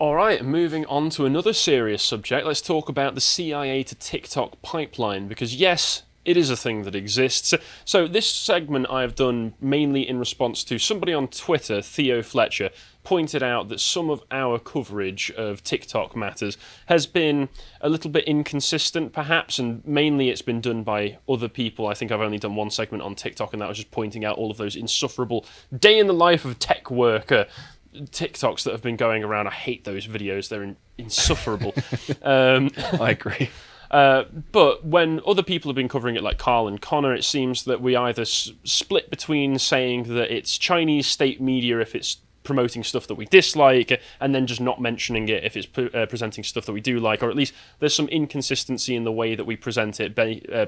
All right, moving on to another serious subject, let's talk about the CIA to TikTok pipeline, because yes, it is a thing that exists. So this segment I've done mainly in response to somebody on Twitter, Theo Fletcher, pointed out that some of our coverage of TikTok matters has been a little bit inconsistent, perhaps, and mainly it's been done by other people. I think I've only done one segment on TikTok, and that was just pointing out all of those insufferable day in the life of a tech worker TikToks that have been going around. I hate those videos. They're insufferable. I agree. But when other people have been covering it, like Carl and Connor, it seems that we either split between saying that it's Chinese state media if it's promoting stuff that we dislike, and then just not mentioning it if it's presenting stuff that we do like, or at least there's some inconsistency in the way that we present it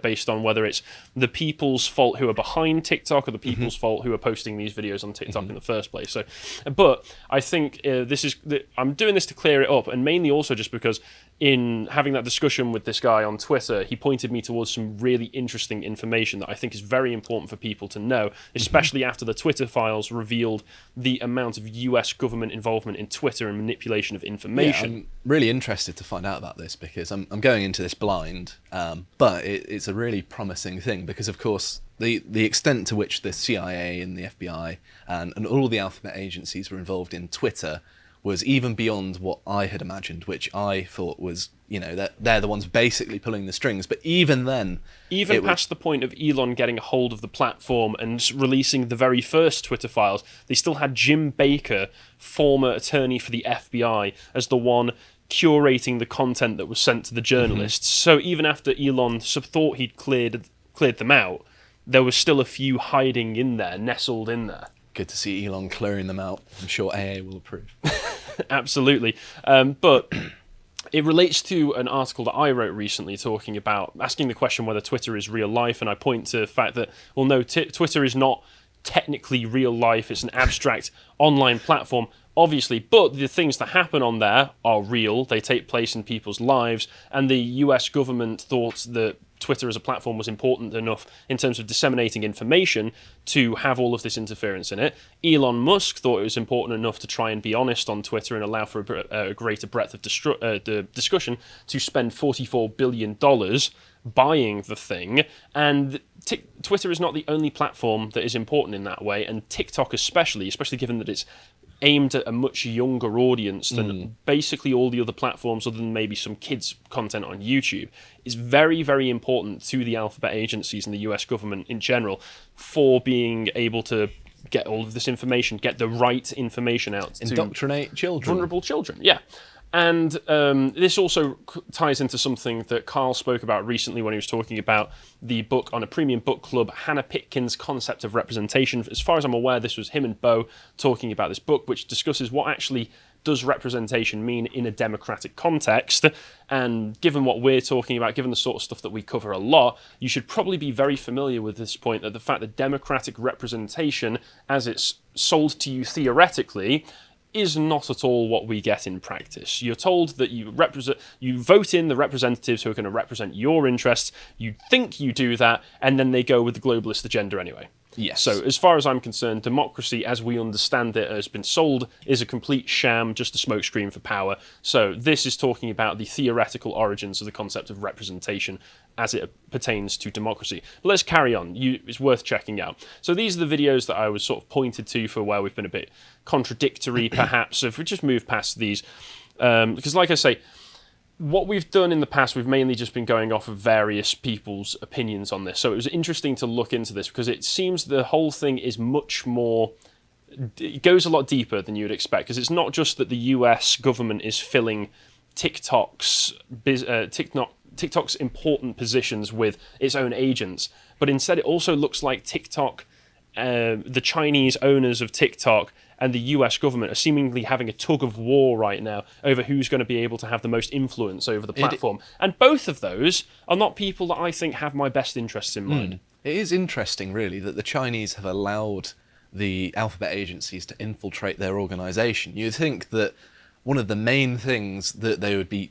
based on whether it's the people's fault who are behind TikTok or the people's fault who are posting these videos on TikTok in the first place. So, but I think I'm doing this to clear it up, and mainly also just because in having that discussion with this guy on Twitter, he pointed me towards some really interesting information that I think is very important for people to know, especially after the Twitter files revealed the amount of US government involvement in Twitter and manipulation of information. Yeah, I'm really interested to find out about this because I'm going into this blind, but it's a really promising thing because, of course, the extent to which the CIA and the FBI and all the alphabet agencies were involved in Twitter was even beyond what I had imagined, which I thought was, that they're the ones basically pulling the strings. But even then... Even past the point of Elon getting a hold of the platform and releasing the very first Twitter files, they still had Jim Baker, former attorney for the FBI, as the one curating the content that was sent to the journalists. So even after Elon thought he'd cleared them out, there was still a few hiding in there, nestled in there. Good to see Elon clearing them out. I'm sure AA will approve. Absolutely. But it relates to an article that I wrote recently talking about asking the question whether Twitter is real life, and I point to the fact that, well, no, Twitter is not technically real life. It's an abstract online platform, obviously, but the things that happen on there are real. They take place in people's lives, and the US government thought that Twitter as a platform was important enough in terms of disseminating information to have all of this interference in it. Elon Musk thought it was important enough to try and be honest on Twitter and allow for a greater breadth of the discussion to spend $44 billion buying the thing. And Twitter is not the only platform that is important in that way, and TikTok especially given that it's aimed at a much younger audience than basically all the other platforms other than maybe some kids' content on YouTube, is very, very important to the alphabet agencies and the US government in general for being able to get all of this information, get the right information out to indoctrinate children. Vulnerable children, yeah. And this also ties into something that Carl spoke about recently when he was talking about the book on a premium book club, Hannah Pitkin's Concept of Representation. As far as I'm aware, this was him and Bo talking about this book, which discusses what actually does representation mean in a democratic context. And given what we're talking about, given the sort of stuff that we cover a lot, you should probably be very familiar with this point, that the fact that democratic representation, as it's sold to you theoretically, is not at all what we get in practice. You're told that you vote in the representatives who are going to represent your interests, you think you do that, and then they go with the globalist agenda anyway. Yes. So as far as I'm concerned, democracy as we understand it has been sold is a complete sham, just a smokescreen for power. So this is talking about the theoretical origins of the concept of representation as it pertains to democracy. But let's carry on. It's worth checking out. So these are the videos that I was sort of pointed to for where we've been a bit contradictory, perhaps. So if we just move past these, because like I say, what we've done in the past, we've mainly just been going off of various people's opinions on this. So it was interesting to look into this because it seems the whole thing is much more... It goes a lot deeper than you would expect, because it's not just that the US government is filling TikTok's important positions with its own agents, but instead it also looks like TikTok, the Chinese owners of TikTok and the US government are seemingly having a tug of war right now over who's going to be able to have the most influence over the platform. And both of those are not people that I think have my best interests in mind. It is interesting, really, that the Chinese have allowed the alphabet agencies to infiltrate their organisation. You'd think that one of the main things that they would be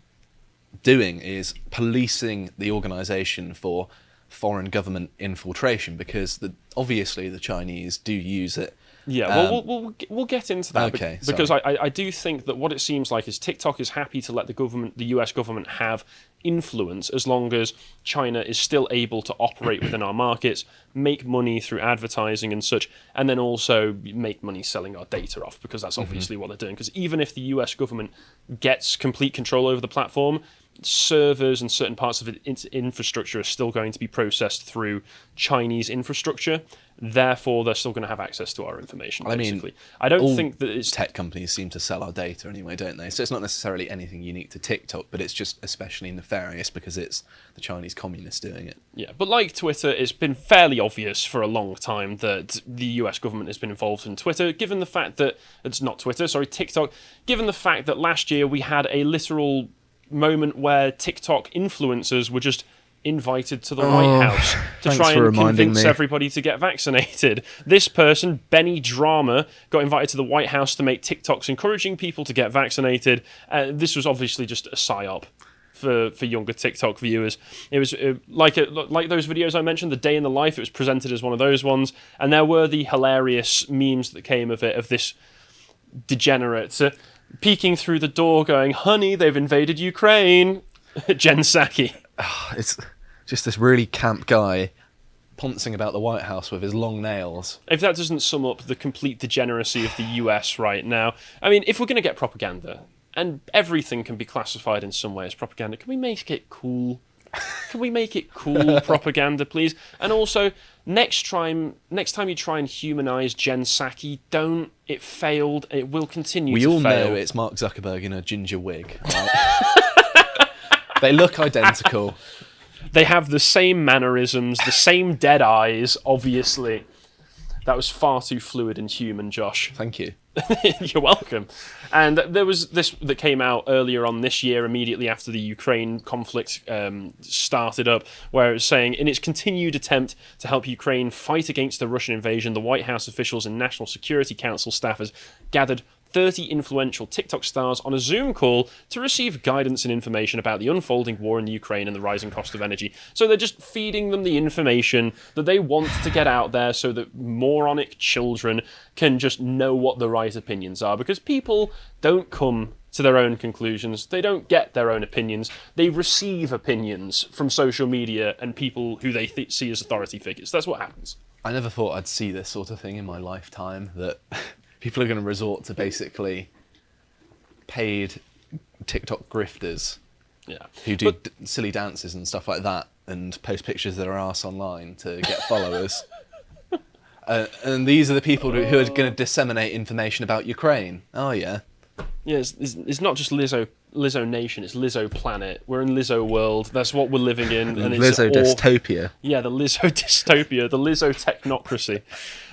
doing is policing the organisation for foreign government infiltration, because obviously the Chinese do use it Yeah, well, we'll get into that. Okay, because I do think that what it seems like is TikTok is happy to let the US government have influence as long as China is still able to operate within our markets, make money through advertising and such, and then also make money selling our data off, because that's obviously what they're doing. Because even if the US government gets complete control over the platform, servers and certain parts of its infrastructure are still going to be processed through Chinese infrastructure. Therefore, they're still going to have access to our information, basically. I don't think that it's... tech companies seem to sell our data anyway, don't they? So it's not necessarily anything unique to TikTok, but it's just especially nefarious because it's the Chinese communists doing it. Yeah, but like Twitter, it's been fairly obvious for a long time that the US government has been involved in Twitter, given the fact that... It's not Twitter, sorry, TikTok. Given the fact that last year we had a literal moment where TikTok influencers were just invited to the White House to try and convince everybody to get vaccinated. This person, Benny Drama, got invited to the White House to make TikToks encouraging people to get vaccinated. This was obviously just a psyop for younger TikTok viewers. It was like those videos I mentioned, the day in the life. It was presented as one of those ones, and there were the hilarious memes that came of it, of this degenerate peeking through the door going, "Honey, they've invaded Ukraine." Jen Psaki. It's just this really camp guy poncing about the White House with his long nails. If that doesn't sum up the complete degeneracy of the US right now, I mean, if we're going to get propaganda, and everything can be classified in some way as propaganda, can we make it cool? Can we make it cool propaganda, please? And also, next time you try and humanise Jen Psaki, don't. It failed. It will continue to fail. We all know it's Mark Zuckerberg in a ginger wig. Right? They look identical. They have the same mannerisms, the same dead eyes, obviously. That was far too fluid and human, Josh. Thank you. You're welcome. And there was this that came out earlier on this year, immediately after the Ukraine conflict started up, where it was saying, in its continued attempt to help Ukraine fight against the Russian invasion, the White House officials and National Security Council staffers gathered 30 influential TikTok stars on a Zoom call to receive guidance and information about the unfolding war in Ukraine and the rising cost of energy. So they're just feeding them the information that they want to get out there so that moronic children can just know what the right opinions are. Because people don't come to their own conclusions. They don't get their own opinions. They receive opinions from social media and people who they see as authority figures. That's what happens. I never thought I'd see this sort of thing in my lifetime, that people are going to resort to basically paid TikTok grifters who do silly dances and stuff like that and post pictures of their arse online to get followers. And these are the people who are going to disseminate information about Ukraine. Oh, yeah. Yeah, it's not just Lizzo Nation, it's Lizzo Planet. We're in Lizzo world. That's what we're living in. And it's Lizzo dystopia. Yeah, the Lizzo dystopia, the Lizzo technocracy.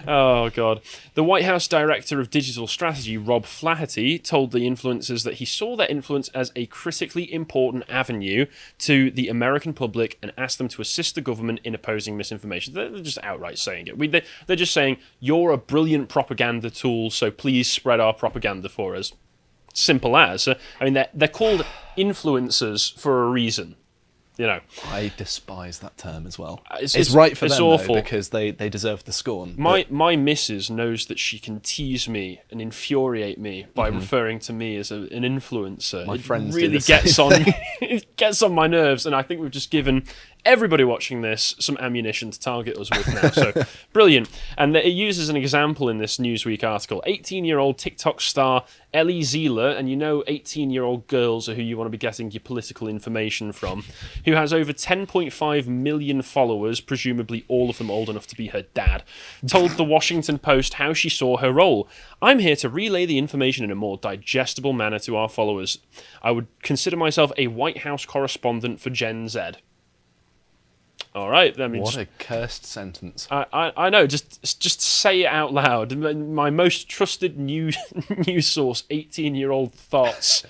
Oh, God. The White House Director of Digital Strategy, Rob Flaherty, told the influencers that he saw their influence as a critically important avenue to the American public and asked them to assist the government in opposing misinformation. They're just outright saying it. They're just saying, you're a brilliant propaganda tool, so please spread our propaganda for us. Simple as. I mean, they're called influencers for a reason. You know, I despise that term as well. It's right for them, awful. Though, because they deserve the scorn. My missus knows that she can tease me and infuriate me by referring to me as an influencer. My friends really gets on it gets on my nerves, and I think we've just given everybody watching this some ammunition to target us with now. So brilliant. And it uses an example in this Newsweek article. 18-year-old TikTok star Ellie Zeeler, and you know 18-year-old girls are who you want to be getting your political information from, who has over 10.5 million followers, presumably all of them old enough to be her dad, told the Washington Post how she saw her role. I'm here to relay the information in a more digestible manner to our followers. I would consider myself a White House correspondent for Gen Z. All right. I mean, what a cursed sentence. I know. Just say it out loud. My most trusted news source, 18-year-old thoughts.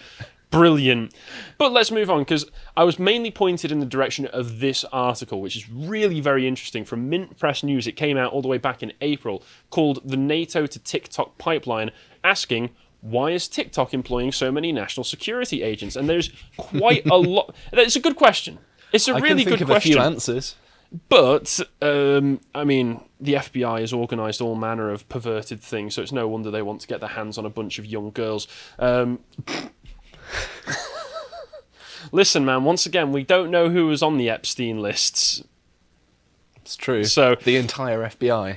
Brilliant. But let's move on, because I was mainly pointed in the direction of this article, which is really very interesting. From Mint Press News, it came out all the way back in April, called The NATO to TikTok Pipeline, asking, why is TikTok employing so many national security agents? And there's quite a lot. It's a good question. It's a really good question. I can think of a few answers. But, I mean, the FBI has organised all manner of perverted things, so it's no wonder they want to get their hands on a bunch of young girls. Listen, man, once again, we don't know who was on the Epstein lists. It's true. So the entire FBI.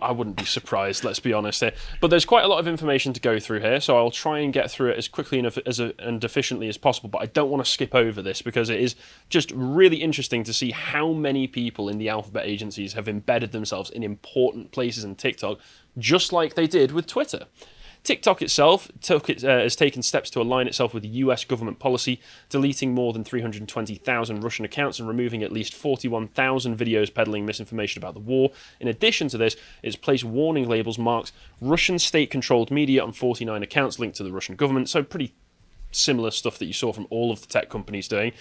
I wouldn't be surprised, let's be honest here. But there's quite a lot of information to go through here, so I'll try and get through it as quickly and efficiently as possible. But I don't want to skip over this because it is just really interesting to see how many people in the alphabet agencies have embedded themselves in important places in TikTok, just like they did with Twitter. TikTok itself has taken steps to align itself with US government policy, deleting more than 320,000 Russian accounts and removing at least 41,000 videos peddling misinformation about the war. In addition to this, it's placed warning labels marked Russian state-controlled media on 49 accounts linked to the Russian government, so pretty similar stuff that you saw from all of the tech companies doing.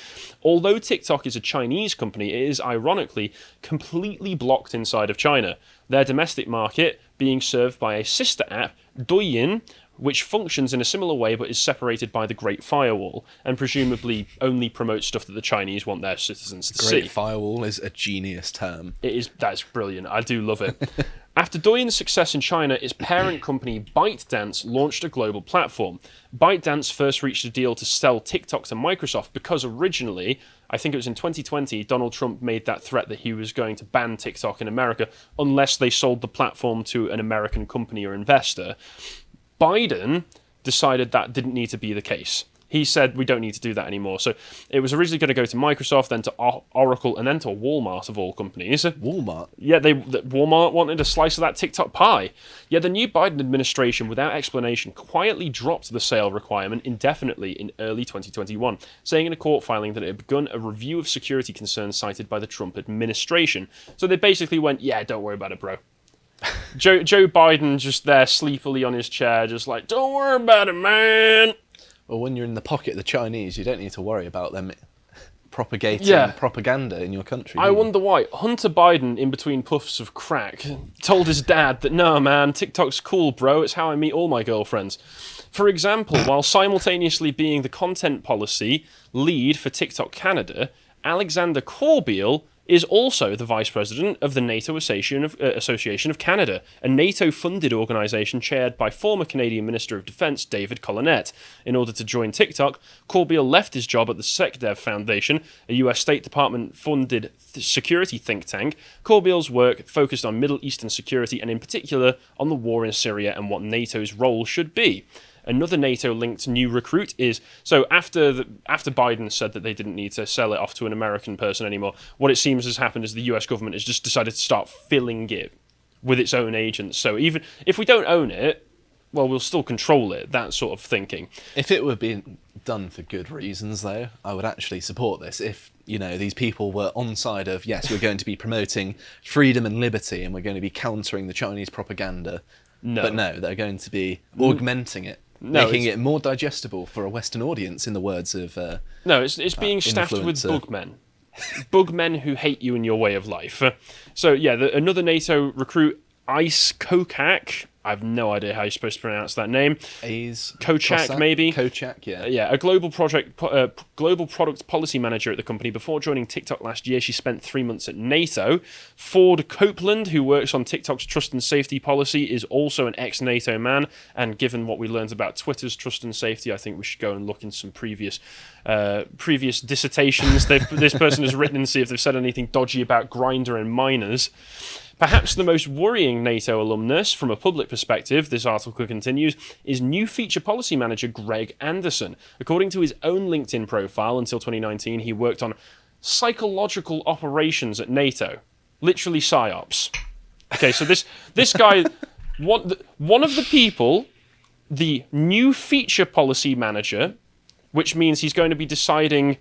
Although TikTok is a Chinese company, it is ironically completely blocked inside of China, their domestic market being served by a sister app, Douyin, which functions in a similar way but is separated by the Great Firewall and presumably only promotes stuff that the Chinese want their citizens to see. Great Firewall is a genius term. That's brilliant. I do love it. After Douyin's success in China, its parent company ByteDance launched a global platform. ByteDance first reached a deal to sell TikTok to Microsoft because originally, I think it was in 2020, Donald Trump made that threat that he was going to ban TikTok in America unless they sold the platform to an American company or investor. Biden decided that didn't need to be the case. He said, we don't need to do that anymore. So it was originally going to go to Microsoft, then to Oracle, and then to Walmart, of all companies. Walmart? Yeah, Walmart wanted a slice of that TikTok pie. Yet the new Biden administration, without explanation, quietly dropped the sale requirement indefinitely in early 2021, saying in a court filing that it had begun a review of security concerns cited by the Trump administration. So they basically went, yeah, don't worry about it, bro. Joe Biden just there sleepily on his chair, just like, don't worry about it, man. Well, when you're in the pocket of the Chinese, you don't need to worry about them propagating propaganda in your country. I wonder why. Hunter Biden, in between puffs of crack, told his dad that, no, man, TikTok's cool, bro. It's how I meet all my girlfriends. For example, while simultaneously being the content policy lead for TikTok Canada, Alexander Corbeil is also the Vice President of the NATO Association of Canada, a NATO-funded organisation chaired by former Canadian Minister of Defence David Collinette. In order to join TikTok, Corbeil left his job at the SecDev Foundation, a US State Department-funded security think tank. Corbeil's work focused on Middle Eastern security and in particular on the war in Syria and what NATO's role should be. Another NATO-linked new recruit is... So after Biden said that they didn't need to sell it off to an American person anymore, what it seems has happened is the US government has just decided to start filling it with its own agents. So even if we don't own it, well, we'll still control it, that sort of thinking. If it were being done for good reasons, though, I would actually support this. If, these people were on side of, yes, we're going to be promoting freedom and liberty and we're going to be countering the Chinese propaganda. No. But no, they're going to be augmenting it. Making it more digestible for a Western audience, in the words of it's being staffed with bugmen who hate you and your way of life. So yeah, another NATO recruit, Ice Kokak. I have no idea how you're supposed to pronounce that name. Kochak, maybe? Kochak, yeah. Yeah, a global product policy manager at the company. Before joining TikTok last year, she spent 3 months at NATO. Ford Copeland, who works on TikTok's trust and safety policy, is also an ex-NATO man. And given what we learned about Twitter's trust and safety, I think we should go and look in some previous dissertations this person has written and see if they've said anything dodgy about Grindr and minors. Perhaps the most worrying NATO alumnus, from a public perspective, this article continues, is new feature policy manager Greg Anderson. According to his own LinkedIn profile, until 2019, he worked on psychological operations at NATO. Literally PSYOPs. Okay, so this guy, one of the people, the new feature policy manager, which means he's going to be deciding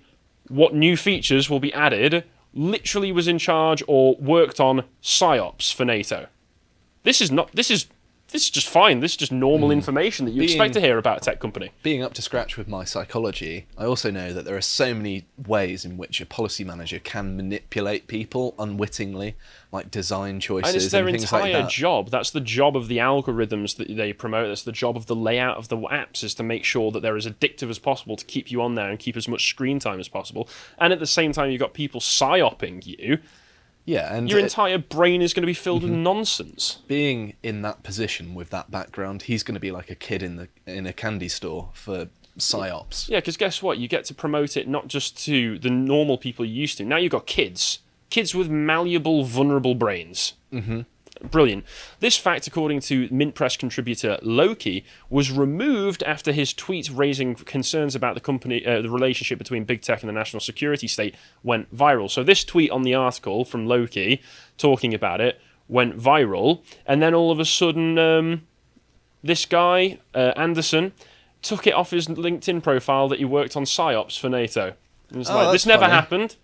what new features will be added, literally was in charge or worked on PSYOPs for NATO. This is just fine. This is just normal information that you expect to hear about a tech company. Being up to scratch with my psychology, I also know that there are so many ways in which a policy manager can manipulate people unwittingly, like design choices and it's their things like entire that. job. That's the job of the algorithms that they promote. That's the job of the layout of the apps, is to make sure that they're as addictive as possible to keep you on there and keep as much screen time as possible. And at the same time, you've got people psyoping you. Yeah, and Your entire brain is going to be filled with nonsense. being in that position with that background, he's going to be like a kid in a candy store for psyops. Yeah, because guess what? You get to promote it not just to the normal people you used to. Now you've got kids with malleable, vulnerable brains. Mm-hmm. Brilliant. This fact, according to Mint Press contributor Loki, was removed after his tweet raising concerns about the relationship between big tech and the national security state went viral. So this tweet on the article from Loki talking about it went viral, and then all of a sudden, this guy Anderson took it off his LinkedIn profile that he worked on psyops for NATO. And it's like, this never happened.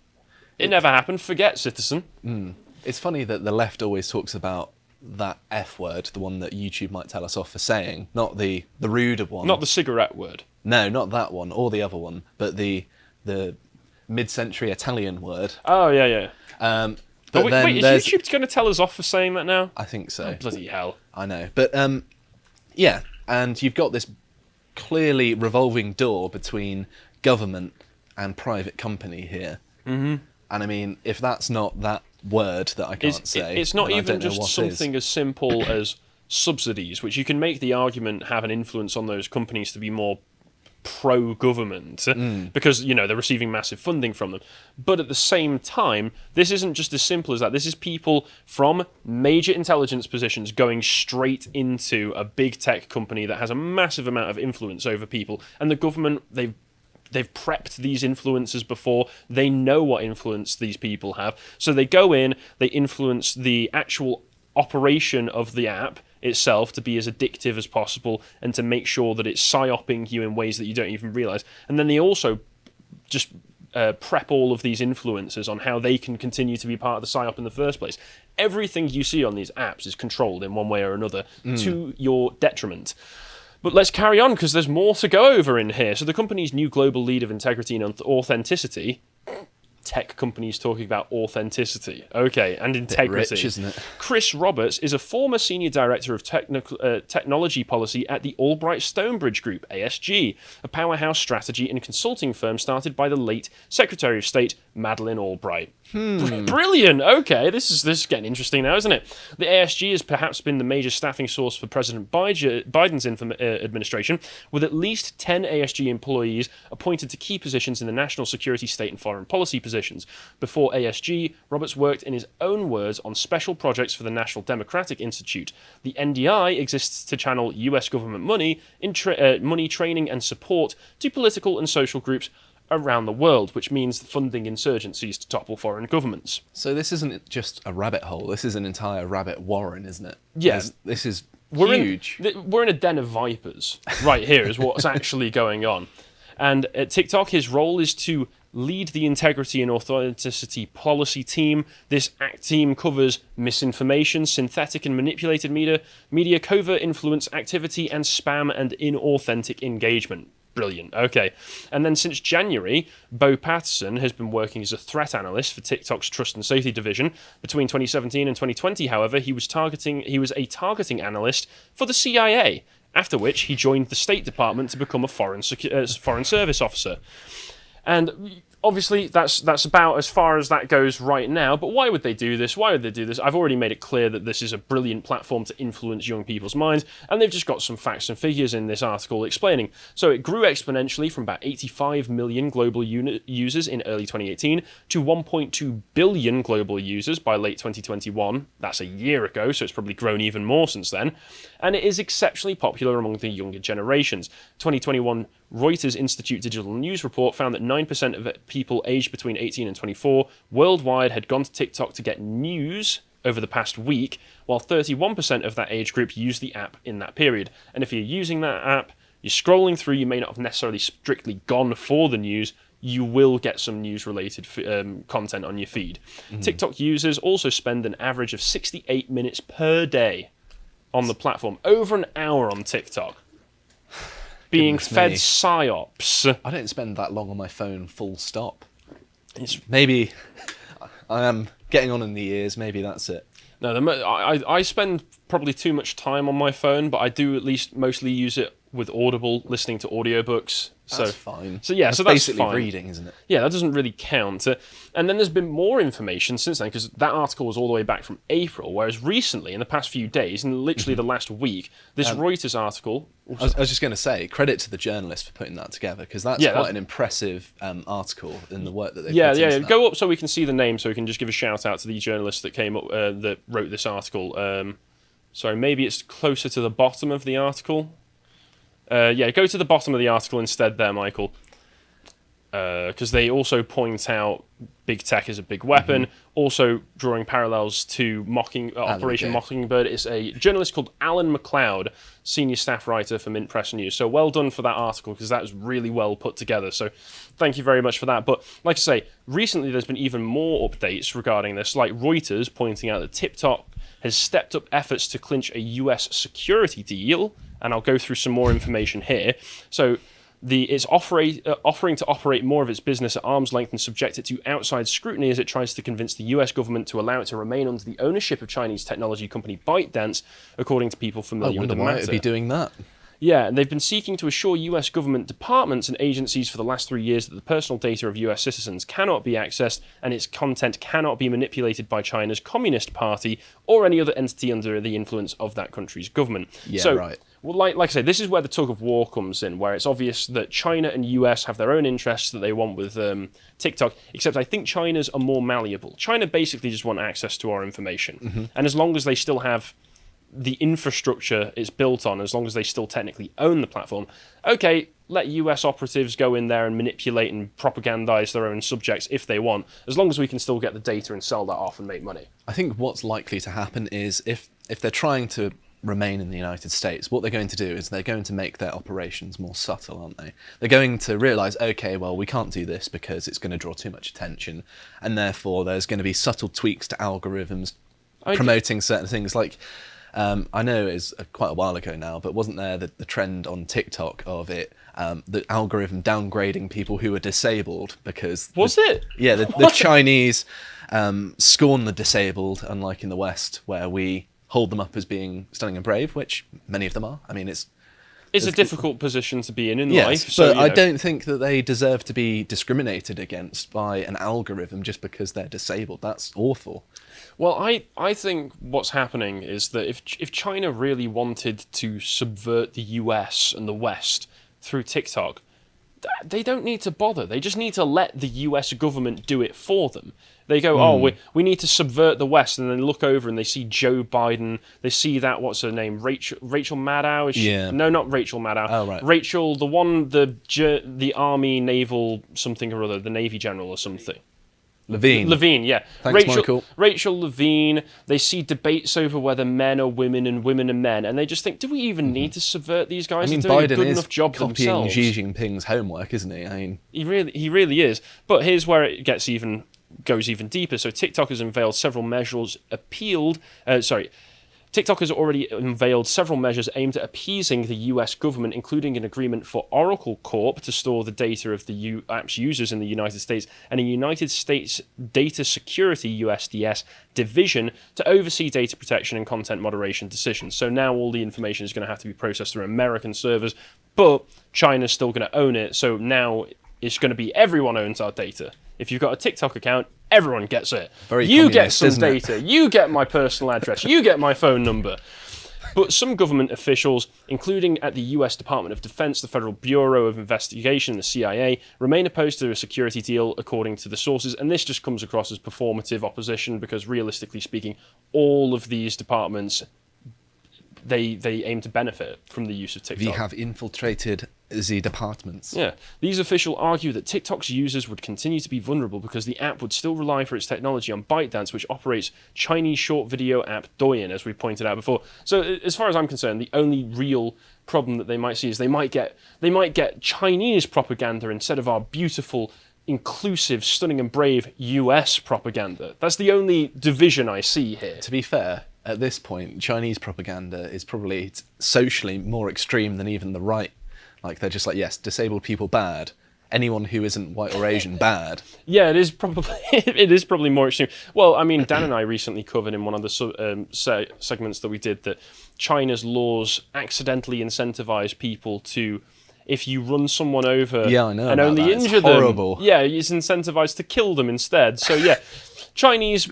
It never happened. Forget, citizen. It's funny that the left always talks about that F word, the one that YouTube might tell us off for saying, not the ruder one. Not the cigarette word. No, not that one, or the other one, but the mid-century Italian word. Oh, yeah. But wait, is YouTube going to tell us off for saying that now? I think so. Oh, bloody hell. I know. But, yeah, and you've got this clearly revolving door between government and private company here. Mm-hmm. And I mean, if that's not that word that I can't say... It's not even just something as simple as subsidies, which you can make the argument have an influence on those companies to be more pro-government because, they're receiving massive funding from them. But at the same time, this isn't just as simple as that. This is people from major intelligence positions going straight into a big tech company that has a massive amount of influence over people. And the government, they've prepped these influencers before. They know what influence these people have. So they go in, they influence the actual operation of the app itself to be as addictive as possible and to make sure that it's psyoping you in ways that you don't even realize. And then they also just prep all of these influencers on how they can continue to be part of the psyop in the first place. Everything you see on these apps is controlled in one way or another to your detriment. But let's carry on, because there's more to go over in here. So the company's new global lead of integrity and authenticity... Tech companies talking about authenticity. Okay, and integrity. Rich, isn't it? Chris Roberts is a former senior director of technology policy at the Albright Stonebridge Group, ASG, a powerhouse strategy and consulting firm started by the late Secretary of State, Madeleine Albright. Brilliant. Okay, this is getting interesting now, isn't it? The ASG has perhaps been the major staffing source for President Biden's administration, with at least 10 ASG employees appointed to key positions in the national security, state, and foreign policy positions. Before ASG, Roberts worked, in his own words, on special projects for the National Democratic Institute. The NDI exists to channel US government money, money, training, and support to political and social groups around the world, which means funding insurgencies to topple foreign governments. So this isn't just a rabbit hole, this is an entire rabbit warren, isn't it? Yeah. This is huge. We're in a den of vipers right here is what's actually going on. And at TikTok, his role is to lead the integrity and authenticity policy team. This team covers misinformation, synthetic and manipulated media, covert influence activity, and spam and inauthentic engagement. Brilliant. Okay. And then since January, Bo Patterson has been working as a threat analyst for TikTok's Trust and Safety division. Between 2017 and 2020, however, he was a targeting analyst for the CIA, after which he joined the State Department to become a foreign service officer. And obviously, that's about as far as that goes right now. But why would they do this? I've already made it clear that this is a brilliant platform to influence young people's minds, and they've just got some facts and figures in this article explaining. So it grew exponentially from about 85 million global users in early 2018 to 1.2 billion global users by late 2021. That's a year ago, so it's probably grown even more since then. And it is exceptionally popular among the younger generations. 2021 Reuters Institute Digital News report found that 9% of people aged between 18 and 24 worldwide had gone to TikTok to get news over the past week, while 31% of that age group used the app in that period. And if you're using that app, you're scrolling through, you may not have necessarily strictly gone for the news, you will get some news-related content on your feed. Mm-hmm. TikTok users also spend an average of 68 minutes per day on the platform, over an hour on TikTok. Being fed psyops. I don't spend that long on my phone, full stop. Maybe I am getting on in the years, maybe that's it. No, I spend probably too much time on my phone, but I do at least mostly use it with Audible, listening to audiobooks. That's fine. So that's basically fine. reading, isn't it? Yeah, that doesn't really count. And then there's been more information since then, because that article was all the way back from April, whereas recently, in the past few days, and literally the last week, this Reuters article... I was just going to say, credit to the journalist for putting that together, because that's quite an impressive article in the work that they've put into that. Go up so we can see the name, so we can just give a shout out to the journalist that came up, that wrote this article. Sorry, maybe it's closer to the bottom of the article. Go to the bottom of the article instead there, Michael. Because they also point out big tech is a big weapon, also drawing parallels to Operation Mockingbird. It's a journalist called Alan McLeod, senior staff writer for Mint Press News. So well done for that article, because that was really well put together. So thank you very much for that. But like I say, recently there's been even more updates regarding this, like Reuters pointing out that TikTok has stepped up efforts to clinch a US security deal, and I'll go through some more information here. So it's offering to operate more of its business at arm's length and subject it to outside scrutiny as it tries to convince the US government to allow it to remain under the ownership of Chinese technology company ByteDance, according to people familiar with the matter. I wonder why it would be doing that. Yeah, and they've been seeking to assure US government departments and agencies for the last 3 years that the personal data of US citizens cannot be accessed and its content cannot be manipulated by China's Communist Party or any other entity under the influence of that country's government. Right. Well, like I say, this is where the tug of war comes in, where it's obvious that China and US have their own interests that they want with TikTok, except I think China's are more malleable. China basically just want access to our information. And as long as they still have the infrastructure it's built on, as long as they still technically own the platform, okay, let US operatives go in there and manipulate and propagandize their own subjects if they want, as long as we can still get the data and sell that off and make money. I think what's likely to happen is if they're trying to remain in the United States, what they're going to do is they're going to make their operations more subtle, aren't they? They're going to realise, okay, well, we can't do this because it's going to draw too much attention, and therefore there's going to be subtle tweaks to algorithms promoting certain things. Like, I know it's quite a while ago now, but wasn't there the trend on TikTok of it, the algorithm downgrading people who are disabled because... Was it? Yeah, the Chinese scorn the disabled, unlike in the West, where we hold them up as being stunning and brave, which many of them are. I mean, it's a difficult position to be in yes, life. So, but I don't think that they deserve to be discriminated against by an algorithm just because they're disabled. That's awful. Well, I think what's happening is that if China really wanted to subvert the US and the West through TikTok, they don't need to bother. They just need to let the US government do it for them. They go, we need to subvert the West, and then look over and they see Joe Biden. They see that, what's her name, Rachel Maddow? No, not Rachel Maddow. Oh, right. Rachel, the one, the Army Naval something or other, the Navy general or something. Levine, yeah. Thanks, Michael. Rachel Levine, they see debates over whether men are women and women are men, and they just think, do we even need to subvert these guys? I mean, They're doing Biden a good is enough job copying themselves. Xi Jinping's homework, isn't he? I mean, he really is. But here's where it goes even deeper. So TikTok has unveiled several measures TikTok has already unveiled several measures aimed at appeasing the US government, including an agreement for Oracle Corp to store the data of the app's users in the United States and a United States Data Security USDS division to oversee data protection and content moderation decisions. So now all the information is going to have to be processed through American servers, but China's still going to own it. So now it's going to be everyone owns our data. If you've got a TikTok account, everyone gets it. You get some data. You get my personal address. You get my phone number. But some government officials, including at the US Department of Defense, the Federal Bureau of Investigation, the CIA, remain opposed to a security deal, according to the sources. And this just comes across as performative opposition because, realistically speaking, all of these departments, they aim to benefit from the use of TikTok. We have infiltrated the departments. Yeah. These officials argue that TikTok's users would continue to be vulnerable because the app would still rely for its technology on ByteDance, which operates Chinese short video app Douyin, as we pointed out before. So as far as I'm concerned, the only real problem that they might see is they might get Chinese propaganda instead of our beautiful, inclusive, stunning and brave US propaganda. That's the only division I see here. To be fair, at this point, Chinese propaganda is probably socially more extreme than even the right. Like, they're just like, yes, disabled people bad. anyone who isn't white or Asian bad. Yeah, it is probably more extreme. Well, I mean, Dan and I recently covered in one of the segments that we did that China's laws accidentally incentivize people to, if you run someone over and only injure them, it's incentivized to kill them instead. So yeah, Chinese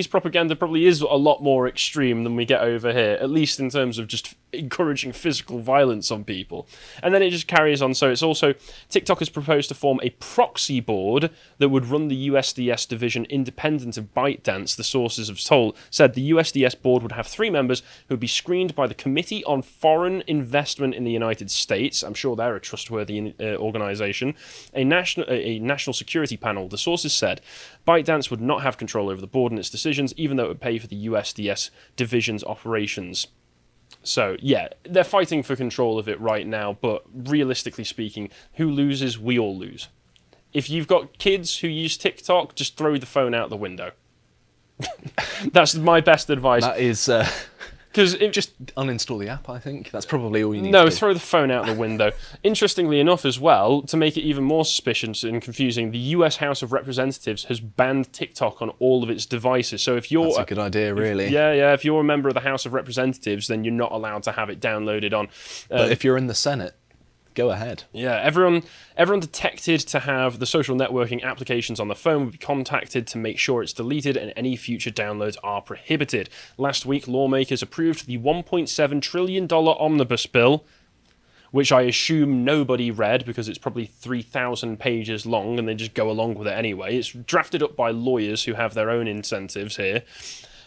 propaganda probably is a lot more extreme than we get over here, at least in terms of just encouraging physical violence on people. And then it just carries on. So it's also, TikTok has proposed to form a proxy board that would run the USDS division independent of ByteDance. The sources have said the USDS board would have 3 members who would be screened by the Committee on Foreign Investment in the United States. I'm sure they're a trustworthy organization. A national security panel. The sources said ByteDance would not have control over the board and its decisions, even though it would pay for the USDS division's operations. So, yeah, they're fighting for control of it right now, but realistically speaking, who loses? We all lose. If you've got kids who use TikTok, just throw the phone out the window. That's my best advice. That is... Because just uninstall the app, I think. That's probably all you need to do. No, throw the phone out the window. Interestingly enough as well, to make it even more suspicious and confusing, the US House of Representatives has banned TikTok on all of its devices. So if you're... That's a good idea, really. If you're a member of the House of Representatives, then you're not allowed to have it downloaded on... But if you're in the Senate, go ahead. Yeah, everyone detected to have the social networking applications on the phone would be contacted to make sure it's deleted, and any future downloads are prohibited. Last week, lawmakers approved the $1.7 trillion omnibus bill, which I assume nobody read because it's probably 3,000 pages long and they just go along with it anyway. It's drafted up by lawyers who have their own incentives here.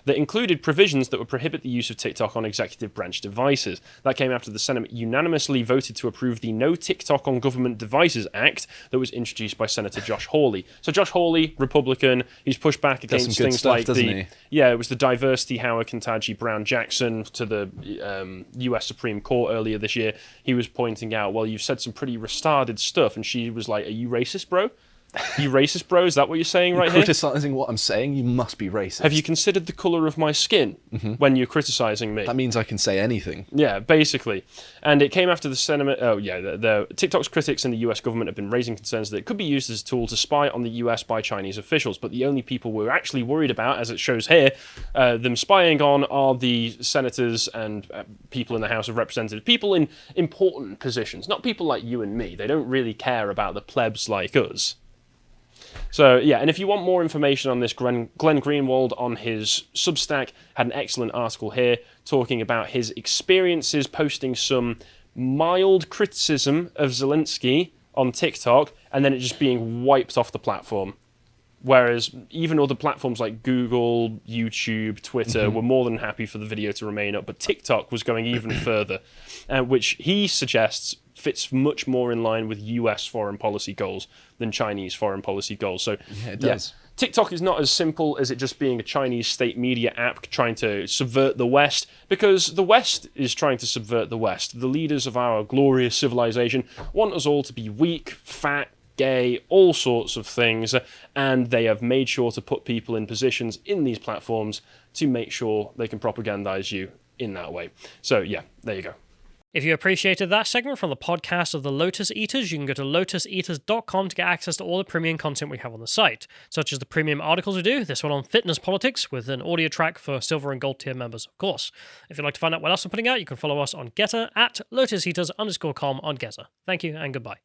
That included provisions that would prohibit the use of TikTok on executive branch devices. That came after the Senate unanimously voted to approve the No TikTok on Government Devices Act that was introduced by Senator Josh Hawley. So Josh Hawley, Republican, he's pushed back against things stuff, like it was the diversity Howard Kentanji Brown Jackson to the US Supreme Court earlier this year. He was pointing out, well, you've said some pretty retarded stuff, and she was like, are you racist, bro? You racist, bro? Is that what you're saying right here? Criticising what I'm saying, you must be racist. Have you considered the colour of my skin when you're criticising me? That means I can say anything. Yeah, basically. And it came after the Senate... the TikTok's critics in the US government have been raising concerns that it could be used as a tool to spy on the US by Chinese officials, but the only people we're actually worried about, as it shows here, them spying on are the senators and people in the House of Representatives, people in important positions, not people like you and me. They don't really care about the plebs like us. So, yeah, and if you want more information on this, Glenn Greenwald on his Substack had an excellent article here talking about his experiences posting some mild criticism of Zelensky on TikTok and then it just being wiped off the platform. Whereas even other platforms like Google, YouTube, Twitter were more than happy for the video to remain up, but TikTok was going even further, which he suggests fits much more in line with US foreign policy goals than Chinese foreign policy goals. So yeah, it does. TikTok is not as simple as it just being a Chinese state media app trying to subvert the West, because the West is trying to subvert the West. The leaders of our glorious civilization want us all to be weak, fat, gay, all sorts of things, and they have made sure to put people in positions in these platforms to make sure they can propagandize you in that way. So yeah, there you go. If you appreciated that segment from the podcast of the Lotus Eaters, you can go to lotuseaters.com to get access to all the premium content we have on the site, such as the premium articles we do, this one on fitness politics, with an audio track for silver and gold tier members, of course. If you'd like to find out what else we're putting out, you can follow us on Getter at lotuseaters_com on Getter. Thank you and goodbye.